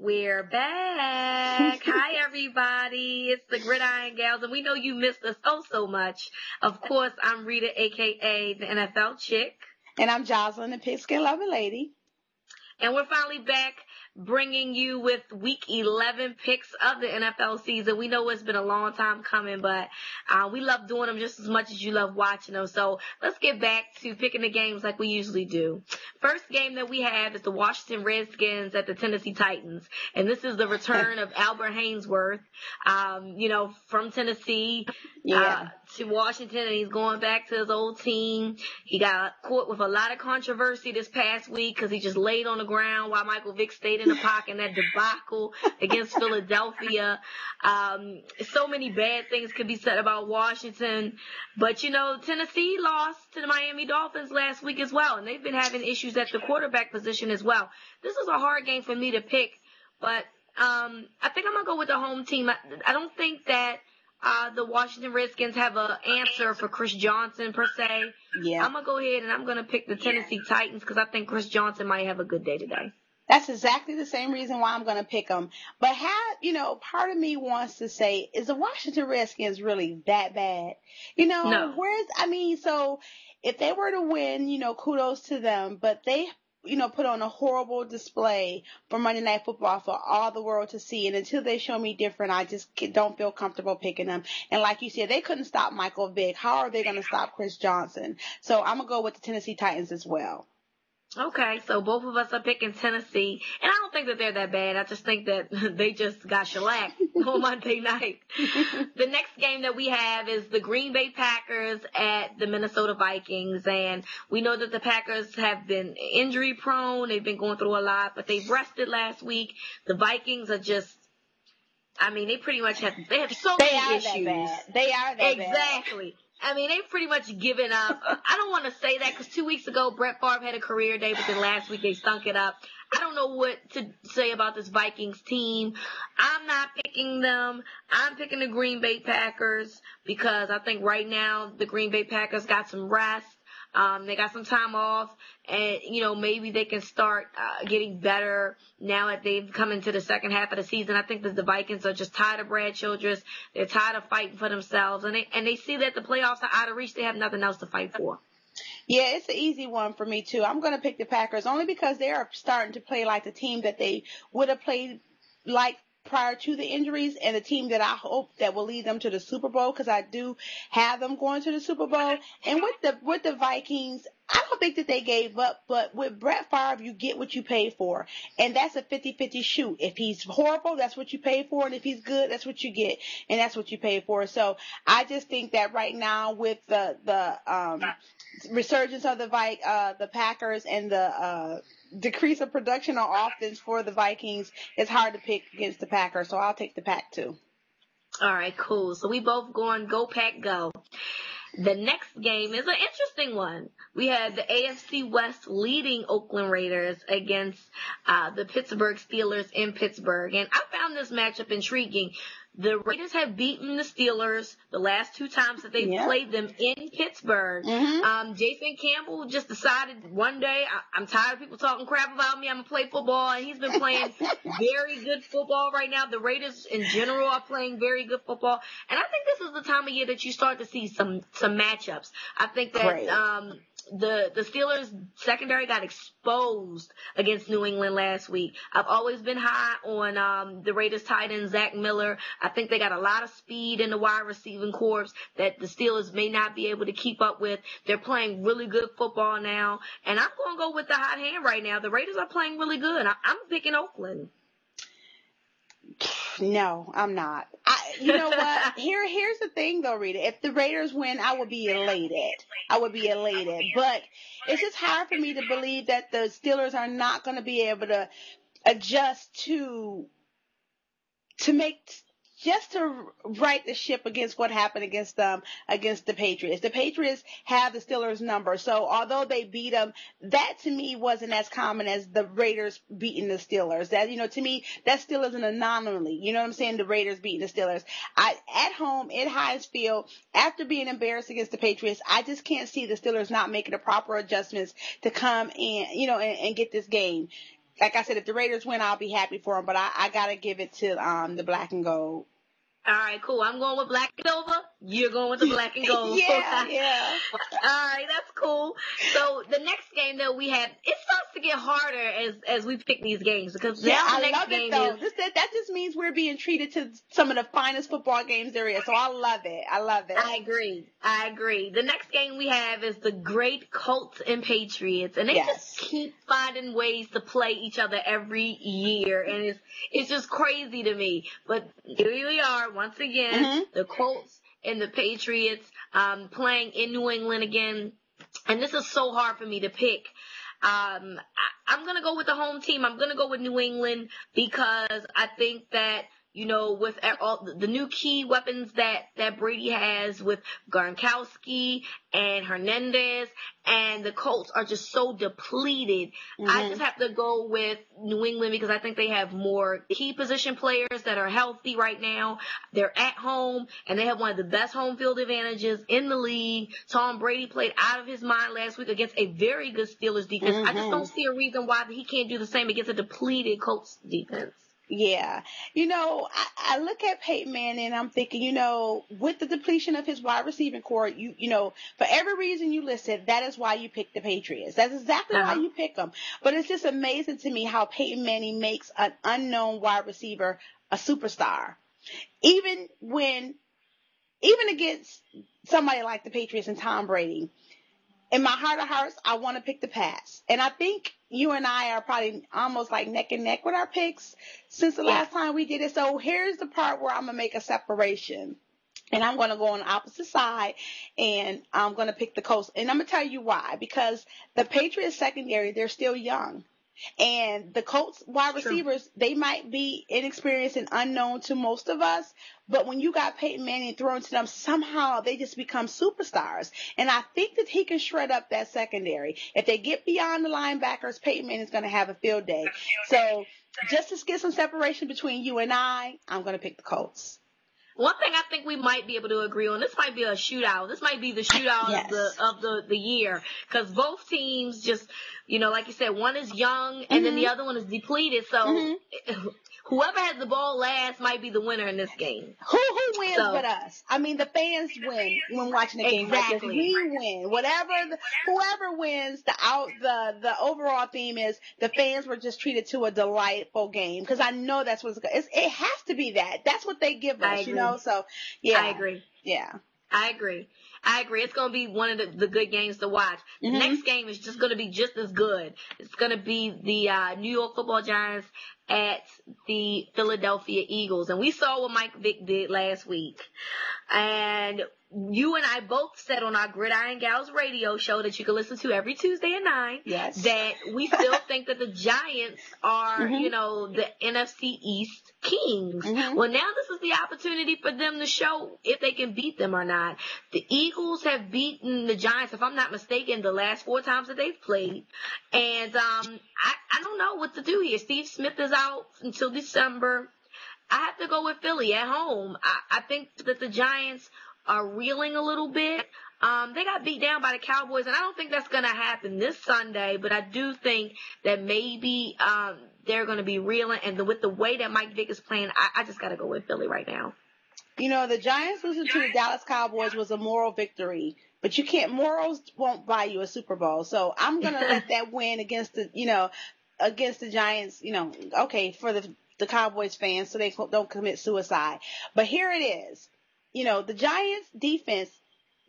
We're back. Hi, everybody. It's the Gridiron Gals, and we know you missed us so much. Of course, I'm Rita, a.k.a. the NFL Chick. And I'm Jocelyn, the Pigskin Loving Lady. And we're finally back bringing you with Week 11 picks of the NFL season. We know it's been a long time coming, but we love doing them just as much as you love watching them. So let's get back to picking the games like we usually do. First game that we have is the Washington Redskins at the Tennessee Titans. And this is the return of Albert Haynesworth, from Tennessee to Washington, and he's going back to his old team. He got caught with a lot of controversy this past week because he just laid on the ground while Michael Vick stayed in the pocket in that debacle against Philadelphia. So many bad things could be said about Washington. But, Tennessee lost to the Miami Dolphins last week as well, and they've been having issues at the quarterback position as well. This is a hard game for me to pick, but I think I'm going to go with the home team. I don't think that the Washington Redskins have an answer for Chris Johnson, per se. Yeah. I'm going to go ahead and I'm going to pick the Tennessee Titans because I think Chris Johnson might have a good day today. That's exactly the same reason why I'm going to pick them. But part of me wants to say, is the Washington Redskins really that bad? No. So if they were to win, kudos to them. But they put on a horrible display for Monday Night Football for all the world to see. And until they show me different, I just don't feel comfortable picking them. And like you said, they couldn't stop Michael Vick. How are they going to stop Chris Johnson? So I'm going to go with the Tennessee Titans as well. Okay, so both of us are picking Tennessee, and I don't think that they're that bad. I just think that they just got shellacked on Monday night. The next game that we have is the Green Bay Packers at the Minnesota Vikings, and we know that the Packers have been injury prone. They've been going through a lot, but they've rested last week. The Vikings are just, they pretty much have so many issues. They are that bad. Exactly. They've pretty much given up. I don't want to say that because 2 weeks ago, Brett Favre had a career day, but then last week they stunk it up. I don't know what to say about this Vikings team. I'm not picking them. I'm picking the Green Bay Packers because I think right now the Green Bay Packers got some rest. They got some time off, and, maybe they can start getting better now that they've come into the second half of the season. I think that the Vikings are just tired of Brad Childress. They're tired of fighting for themselves, and they see that the playoffs are out of reach. They have nothing else to fight for. Yeah, it's an easy one for me, too. I'm going to pick the Packers only because they are starting to play like the team that they would have played like prior to the injuries, and the team that I hope that will lead them to the Super Bowl, because I do have them going to the Super Bowl. And with the Vikings, I don't think that they gave up, but with Brett Favre, you get what you pay for. And that's a 50-50 shoot. If he's horrible, that's what you pay for. And if he's good, that's what you get. And that's what you pay for. So I just think that right now with the resurgence of the Packers and the decrease of production on offense for the Vikings, it's hard to pick against the Packers. So I'll take the Pack too. All right, cool. So we both going go Pack go. The next game is an interesting one. We have the AFC West leading Oakland Raiders against the Pittsburgh Steelers in Pittsburgh. And I found this matchup intriguing. The Raiders have beaten the Steelers the last two times that they've played them in Pittsburgh. Mm-hmm. Jason Campbell just decided one day, I'm tired of people talking crap about me. I'm going to play football. And he's been playing very good football right now. The Raiders in general are playing very good football. And I think this is the time of year that you start to see some matchups. I think that the Steelers secondary got exposed against New England last week. I've always been high on the Raiders tight end Zach Miller. I think they got a lot of speed in the wide receiving corps that the Steelers may not be able to keep up with. They're playing really good football now, and I'm going to go with the hot hand right now. The Raiders are playing really good. I'm picking Oakland. No, I'm not. You know what? Here's the thing, though, Rita. If the Raiders win, I would be elated. But it's just hard for me to believe that the Steelers are not going to be able to adjust to right the ship against what happened against the Patriots. The Patriots have the Steelers number. So although they beat them, that to me wasn't as common as the Raiders beating the Steelers. That, to me, that still is an anomaly. You know what I'm saying? The Raiders beating the Steelers. At home, in Heinz Field, after being embarrassed against the Patriots, I just can't see the Steelers not making the proper adjustments to come and get this game. like I said, if the Raiders win, I'll be happy for them. But I gotta give it to the black and gold. All right, cool. I'm going with black and silver. You're going with the black and gold. yeah. All right, that's cool. So the next game that we have, it starts to get harder as we pick these games because now the next love game it though. is. That just means we're being treated to some of the finest football games there is. So I love it. I agree. The next game we have is the great Colts and Patriots, and they just keep finding ways to play each other every year, and it's just crazy to me. But here we are once again, the Colts and the Patriots playing in New England again, and this is so hard for me to pick. I'm gonna go with the home team. I'm gonna go with New England because I think that, you know, with all the new key weapons that Brady has with Gronkowski and Hernandez, and the Colts are just so depleted. I just have to go with New England because I think they have more key position players that are healthy right now. They're at home, and they have one of the best home field advantages in the league. Tom Brady played out of his mind last week against a very good Steelers defense. I just don't see a reason why he can't do the same against a depleted Colts defense. Yeah. You know, I look at Peyton Manning and I'm thinking, you know, with the depletion of his wide receiving core, you know, for every reason you listed, that is why you pick the Patriots. That's exactly why you pick them. But it's just amazing to me how Peyton Manning makes an unknown wide receiver a superstar. Even against somebody like the Patriots and Tom Brady. In my heart of hearts, I want to pick the Pats. And I think you and I are probably almost like neck and neck with our picks since the last time we did it. So here's the part where I'm going to make a separation. And I'm going to go on the opposite side, and I'm going to pick the Colts. And I'm going to tell you why. Because the Patriots secondary, they're still young. And the Colts wide receivers, they might be inexperienced and unknown to most of us, but when you got Peyton Manning thrown to them, somehow they just become superstars. And I think that he can shred up that secondary. If they get beyond the linebackers, Peyton Manning's going to have a field day. So just to get some separation between you and I'm going to pick the Colts. One thing I think we might be able to agree on, this might be a shootout. This might be the shootout of the year, because both teams just, you know, like you said, one is young and then the other one is depleted. So whoever has the ball last might be the winner in this game. Who wins but us? I mean, the fans win when watching the game like this. We win. Whoever wins, the overall theme is the fans were just treated to a delightful game, because I know that's what's good. It has to be that. That's what they give us, you know. So yeah, I agree. Yeah, I agree. It's going to be one of the good games to watch. The next game is just going to be just as good. It's going to be the New York Football Giants at the Philadelphia Eagles. And we saw what Mike Vick did last week. And you and I both said on our Gridiron Gals radio show that you can listen to every Tuesday at 9, that we still think that the Giants are, you know, the NFC East kings. Well, now this is the opportunity for them to show if they can beat them or not. The Eagles have beaten the Giants, if I'm not mistaken, the last 4 times that they've played. And I don't know what to do here. Steve Smith is out until December. I have to go with Philly at home. I think that the Giants are reeling a little bit. They got beat down by the Cowboys, and I don't think that's going to happen this Sunday, but I do think that maybe they're going to be reeling, and with the way that Mike Vick is playing, I just got to go with Philly right now. You know, the Giants losing to the Dallas Cowboys was a moral victory, but morals won't buy you a Super Bowl. So I'm going to let that win against the Giants, you know, okay, for the Cowboys fans so they don't commit suicide. But here it is. You know, the Giants defense,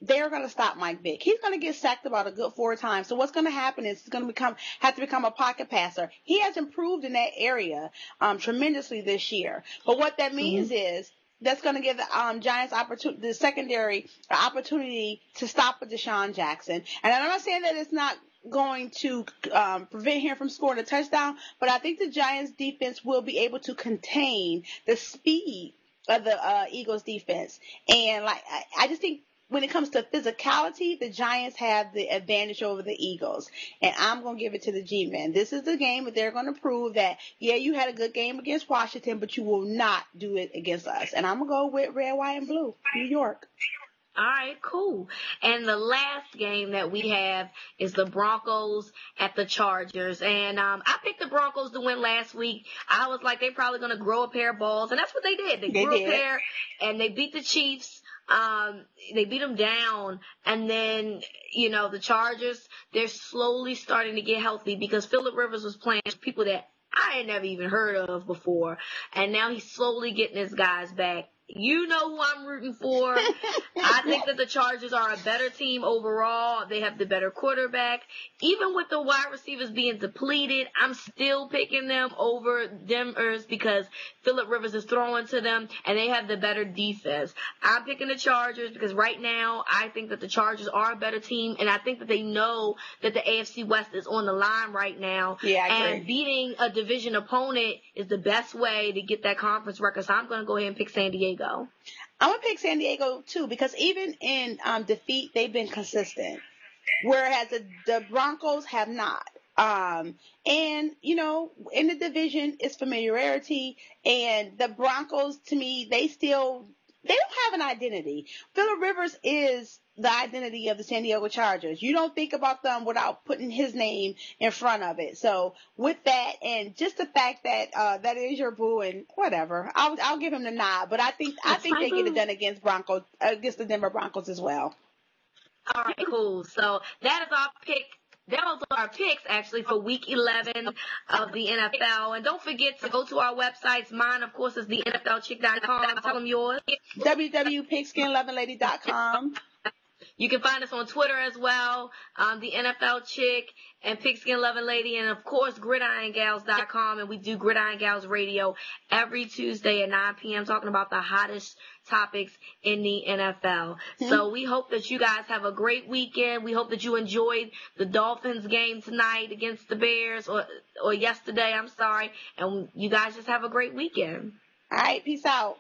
they're going to stop Mike Vick. He's going to get sacked about a good 4 times. So what's going to happen is he's going to have to become a pocket passer. He has improved in that area tremendously this year. But what that means is that's going to give the Giants the secondary opportunity to stop Deshaun Jackson. And I'm not saying that it's not going to prevent him from scoring a touchdown, but I think the Giants defense will be able to contain the speed of the Eagles defense. And I just think when it comes to physicality, the Giants have the advantage over the Eagles. And I'm going to give it to the G-Men. This is the game that they're going to prove that, yeah, you had a good game against Washington, but you will not do it against us. And I'm going to go with red, white, and blue, New York. All right, cool. And the last game that we have is the Broncos at the Chargers. And I picked the Broncos to win last week. I was like, they're probably going to grow a pair of balls. And that's what they did. They grew a pair, and they beat the Chiefs. They beat them down. And then, the Chargers, they're slowly starting to get healthy because Phillip Rivers was playing with people that I had never even heard of before. And now he's slowly getting his guys back. You know who I'm rooting for. I think that the Chargers are a better team overall. They have the better quarterback. Even with the wide receivers being depleted, I'm still picking them over Denver's because Phillip Rivers is throwing to them, and they have the better defense. I'm picking the Chargers because right now I think that the Chargers are a better team, and I think that they know that the AFC West is on the line right now. Yeah, I agree. And beating a division opponent is the best way to get that conference record. So I'm going to go ahead and pick San Diego. I'm going to pick San Diego, too, because even in defeat, they've been consistent, whereas the Broncos have not. And, in the division, it's familiarity, and the Broncos, to me, they don't have an identity. Phillip Rivers is the identity of the San Diego Chargers. You don't think about them without putting his name in front of it. So with that, and just the fact that that is your boo and whatever, I'll give him the nod. But I think they get it done against the Denver Broncos as well. All right, cool. So that is our pick. Those are our picks, actually, for Week 11 of the NFL. And don't forget to go to our websites. Mine, of course, is the NFLchick.com. Tell them yours. www.pigskin11lady.com. You can find us on Twitter as well, the NFL Chick and Pigskin Loving Lady, and of course GridironGals.com. And we do Gridiron Gals Radio every Tuesday at 9 p.m. talking about the hottest topics in the NFL. So we hope that you guys have a great weekend. We hope that you enjoyed the Dolphins game tonight against the Bears, or yesterday, I'm sorry. And you guys just have a great weekend. All right, peace out.